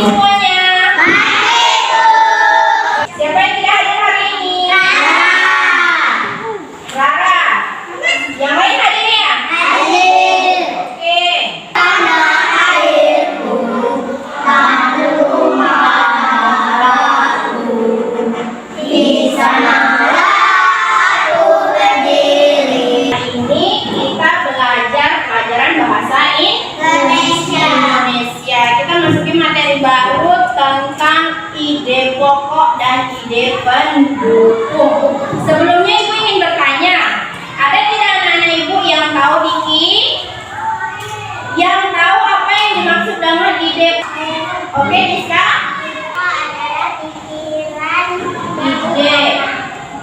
semuanya? Siapa yang tidak hadir hari ini? Rara. Yang lain hadir ya? Hadir. Oke. Tanah airku, tanah rumahku, di sanalah aku berdiri. Hari ini kita belajar pelajaran bahasa Indonesia. Kita masuki materi baru tentang ide pokok dan ide pendukung. Sebelumnya Ibu ingin bertanya, ada tidak anak-anak Ibu yang tahu Diki? Yang tahu apa yang dimaksud dengan ide? Oke, Diska?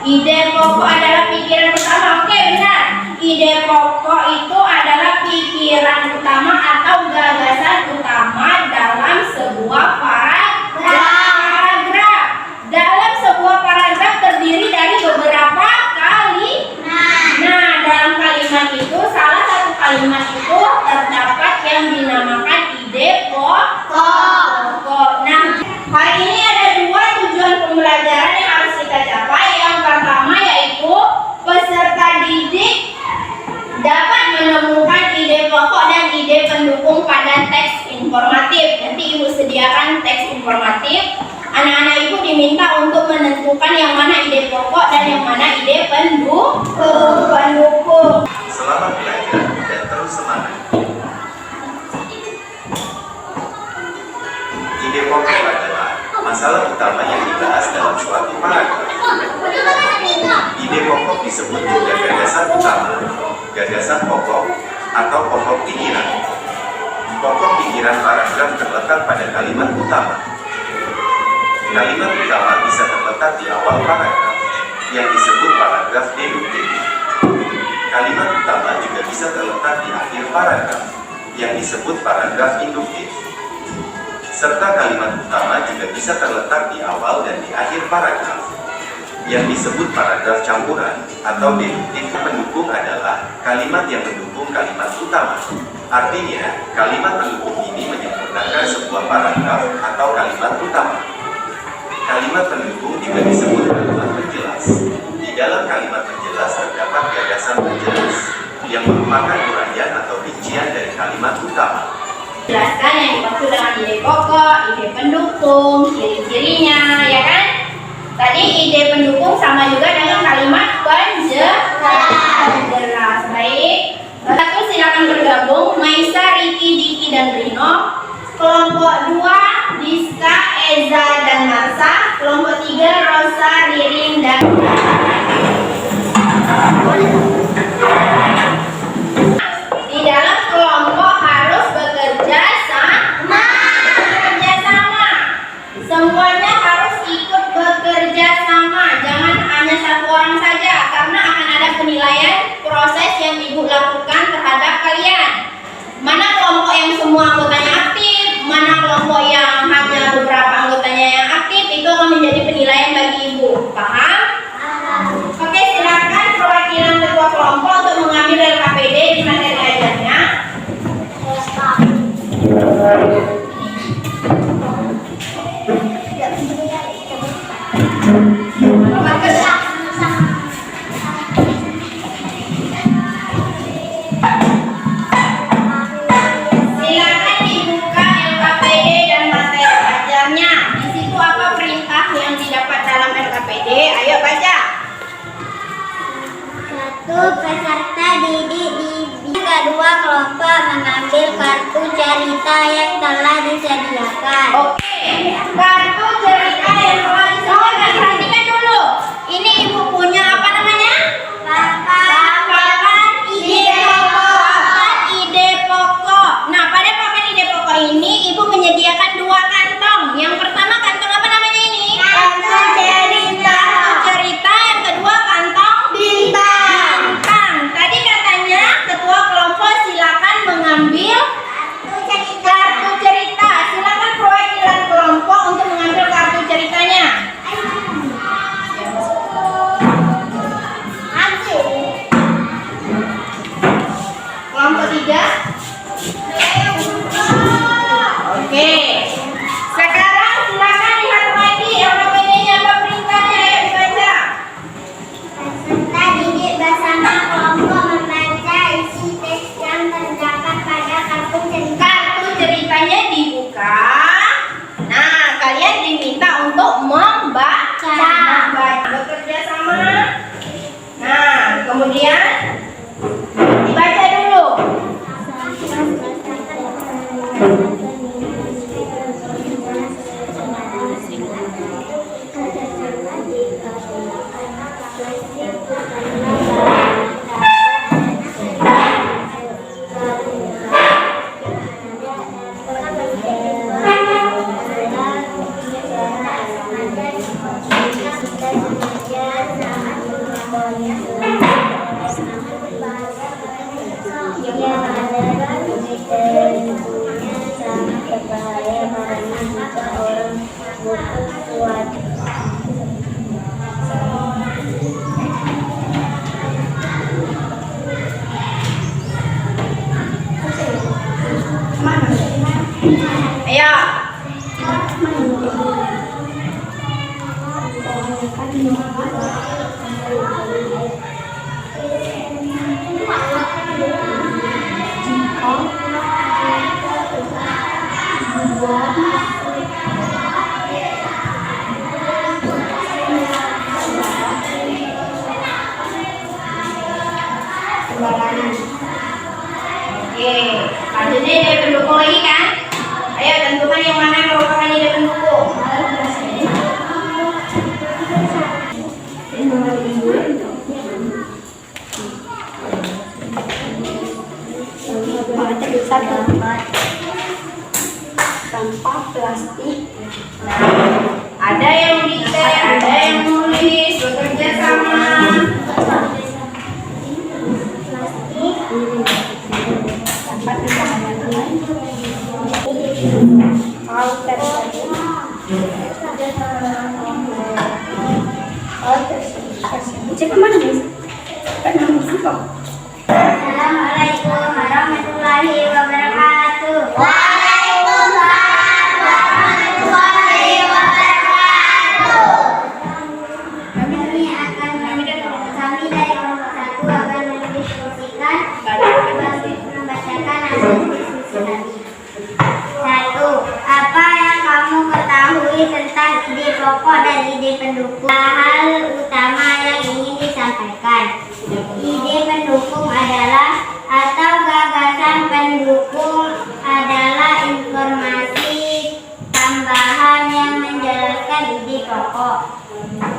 Ide pokok adalah pikiran utama. Oke, benar. Ide pokok itu adalah pikiran utama atau gagasan utama dalam sebuah paragraf. Dalam sebuah paragraf terdiri dari beberapa kalimat. Nah, dalam kalimat itu salah satu kalimat itu terdapat yang dinamakan ide pokok. Nah, hari ini ada dua tujuan pembelajaran yang harus kita capai. Yang pertama yaitu peserta didik dapat menemukan ide pokok dan ide pendukung pada teks informatif. Nanti Ibu sediakan teks informatif. Anak-anak Ibu diminta untuk menentukan yang mana ide pokok dan yang mana ide pendukung. Selamat belajar dan terus semangat. Ide pokok adalah masalah utama yang dibahas dalam suatu paragraf. Ide pokok disebut juga gagasan utama, gagasan pokok, atau pokok pikiran. Pokok pikiran paragraf terletak pada kalimat utama. Kalimat utama bisa terletak di awal paragraf, yang disebut paragraf deduktif. Kalimat utama juga bisa terletak di akhir paragraf, yang disebut paragraf induktif. Serta kalimat utama juga bisa terletak di awal dan di akhir paragraf, yang disebut paragraf campuran atau deduktif. Pendukung adalah kalimat yang mendukung kalimat utama. Artinya, kalimat pendukung ini menyempurnakan sebuah paragraf atau kalimat utama. Kalimat pendukung juga disebut kalimat penjelas. Di dalam kalimat penjelas terdapat gagasan penjelas, yang merupakan uraian atau rincian dari kalimat utama. Jelaskan yang dimaksud dengan ide pokok, ide pendukung, ciri-cirinya, ya kan? Tadi ide pendukung sama juga dengan kalimat penjelas. Baik. Satu silakan bergabung. Maisa, Riki, Diki, dan Rino. Kelompok 2, Diska, Eza, dan Marsa. Kelompok 3, Rosa, Ririn, dan di dalam kelompok harus bekerja sama. Semuanya harus ikut bekerja sama. Jangan hanya satu orang saja, karena akan ada penilaian proses yang Ibu lakukan terhadap kalian. Mana kelompok yang semua anggotanya aktif, mana kelompok yang hanya beberapa anggotanya yang aktif, itu akan menjadi penilaian bagi Ibu. Paham? Oke, silakan perwakilan ketua kelompok untuk mengambil LKPD di materi ajarnya. Silakan dibuka LKPD dan materi ajarnya. Di situ apa perintah yang didapat dalam LKPD? Ayo baca. 1. Peserta didik kedua kelompok mengambil kartu cerita yang telah disediakan. Oke, kartu cerita yang telah disediakan. Perhatikan dulu. Ini Ibu punya apa namanya? Papan ide pokok. Nah, pada papan ide pokok ini Ibu menyediakan dua kantong. Yang pertama kantong apa namanya ini? Kantong cerita. Kantong cerita. Yang kedua kantong bintang. Tadi katanya ketua kelompok silakan mengambil kartu cerita. Silakan perwakilan kelompok untuk mengambil bekerja sama. Nah, kemudian dibaca dulu. Ayo. Oke, lanjutnya ide pendukung lagi kan? Ayo tentukan yang mana yang merupakan ide pendukung. Sampah plastik. Ada yang dikte, ada yang nulis, bekerja sama. Assalamualaikum warahmatullahi wabarakatuh. Waalaikumsalam warahmatullahi wabarakatuh. Kami dari kelompok 1 akan mendiskusikan membacakan hasil diskusi tadi. 1. Apa yang kamu ketahui tentang ide pokok dan ide pendukung? Hal utama yang ingin disampaikan. Ide pendukung adalah atau gagasan pendukung adalah informasi tambahan yang menjelaskan ide pokok.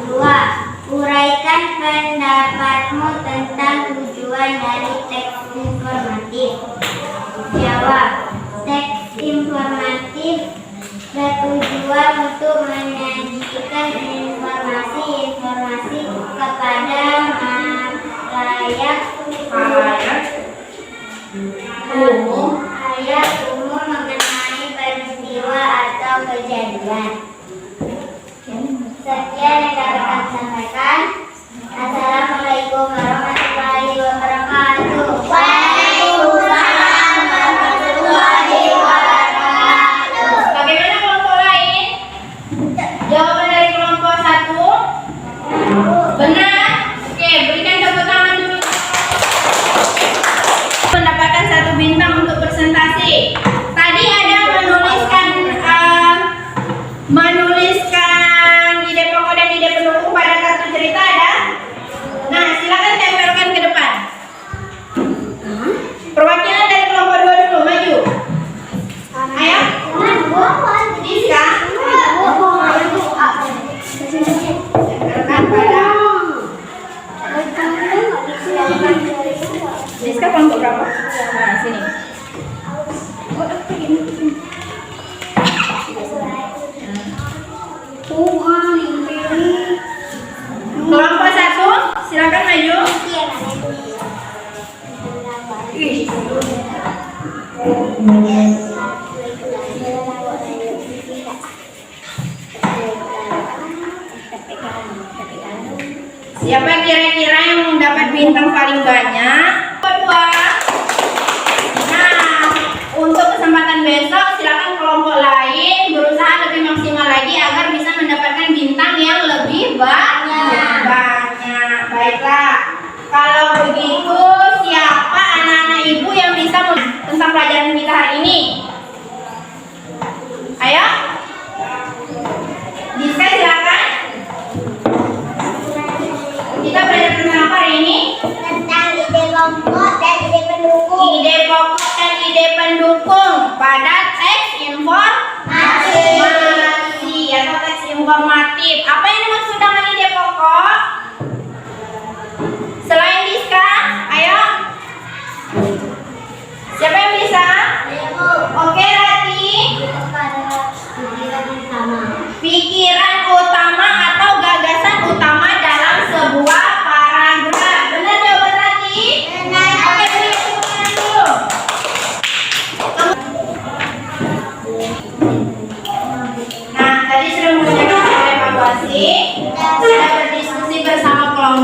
2. Uraikan pendapatmu tentang tujuan dari teks informatif. Jawab. Teks informatif bertujuan untuk menyajikan informasi kepada halayak umum mengenai peristiwa atau kejadian. Sekian yang dapat kami sampaikan. Assalamualaikum warahmatullahi wabarakatuh. Waalaikumsalam warahmatullahi wabarakatuh. Bagaimana kelompok lain? Jawaban dari kelompok 1 benar. Oke, berikan tepuk tangan dulu. Mendapatkan 1 bintang untuk presentasi. Tadi ada menuliskan ide pokok dan ide pendukung pada kartu cerita ada. Nah, silakan tempelkan ke depan. Perwakilan dari kelompok 2 dulu, maju. Ayo. Diska. Tempelkan pada. Diska kelompok berapa? Nah, sini. Kelompok 1, silakan maju. Siapa kira-kira yang dapat bintang paling banyak? Kedua. Nah, untuk kesempatan besok silakan kelompok lain berusaha lebih maksimal lagi agar bisa mendapatkan bintang yang lebih banyak. Baiklah. Kalau begitu, siapa anak-anak ibu yang bisa tentang pelajaran kita hari ini? Ayo. Diska silakan.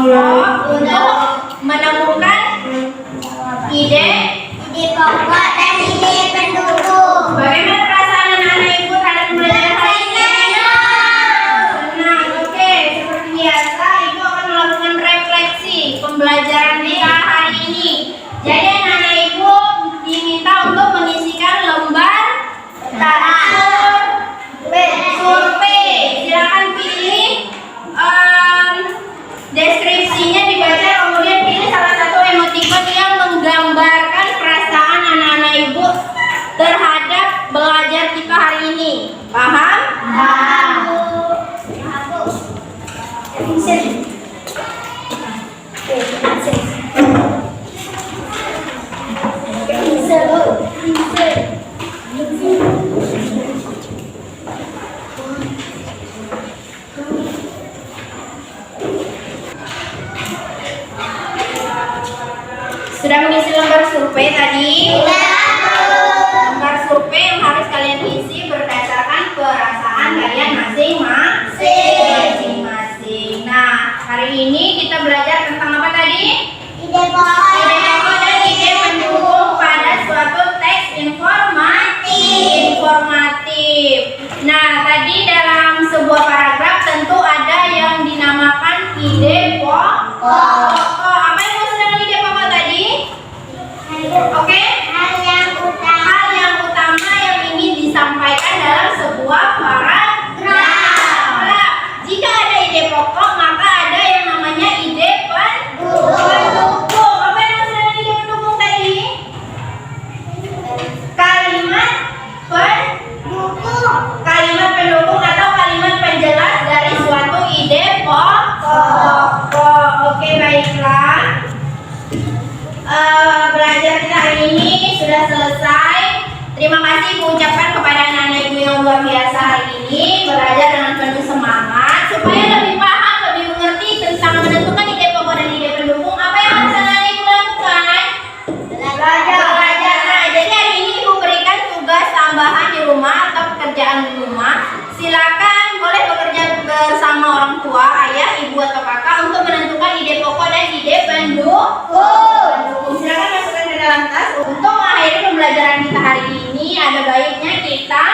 pokok untuk menemukan ide pokok dan ide pendukung. Bagaimana perasaan anak-anak ibu terhadap pembelajaran hari ini? Senang, oke. Seperti biasa, ibu akan melakukan refleksi pembelajaran kita hari ini. Jadi anak-anak ibu diminta untuk mengisikan lembar survei. Silakan pilih deskripsinya dibaca, kemudian pilih salah satu emoticon yang menggambarkan perasaan anak-anak ibu terhadap belajar kita hari ini. Paham? Sudah mengisi lembar survei tadi? Lembar survei yang harus kalian isi berdasarkan perasaan kalian masing-masing. Nah, hari ini kita belajar tentang apa tadi? Ide pokok Ide pokok dan ide pendukung pada suatu teks informatif. Nah, tadi dalam sebuah paragraf tentu ada yang dinamakan ide pokok. Apa yang maksud dengan ide pokok tadi? Oke? hal yang utama. Hal yang utama yang ingin disampaikan dalam sebuah paragraf. Jika ada ide pokok, maka ada yang namanya ide pendukung. Apa yang maksud dengan ide pendukung tadi? Kalimat pendukung atau kalimat penjelas dari suatu ide pokok. Oke, baiklah. Belajar kita hari ini sudah selesai. Terima kasih ku ucapkan kepada anak-anak ibu yang luar biasa hari ini belajar dengan penuh semangat supaya lebih paham, lebih mengerti tentang menentukan ide pokok dan ide pendukung. Apa yang harus anak-anak ibu lakukan? Belajar. Nah, jadi hari ini ibu berikan tugas tambahan di rumah atau pekerjaan di rumah. Silakan boleh bekerja bersama orang tua, ayah, ibu atau kakak untuk menentukan ide pokok dan ide pendukung. Silakan masukkan ke dalam tas. Untuk mengakhiri pembelajaran kita hari ini, ada baiknya kita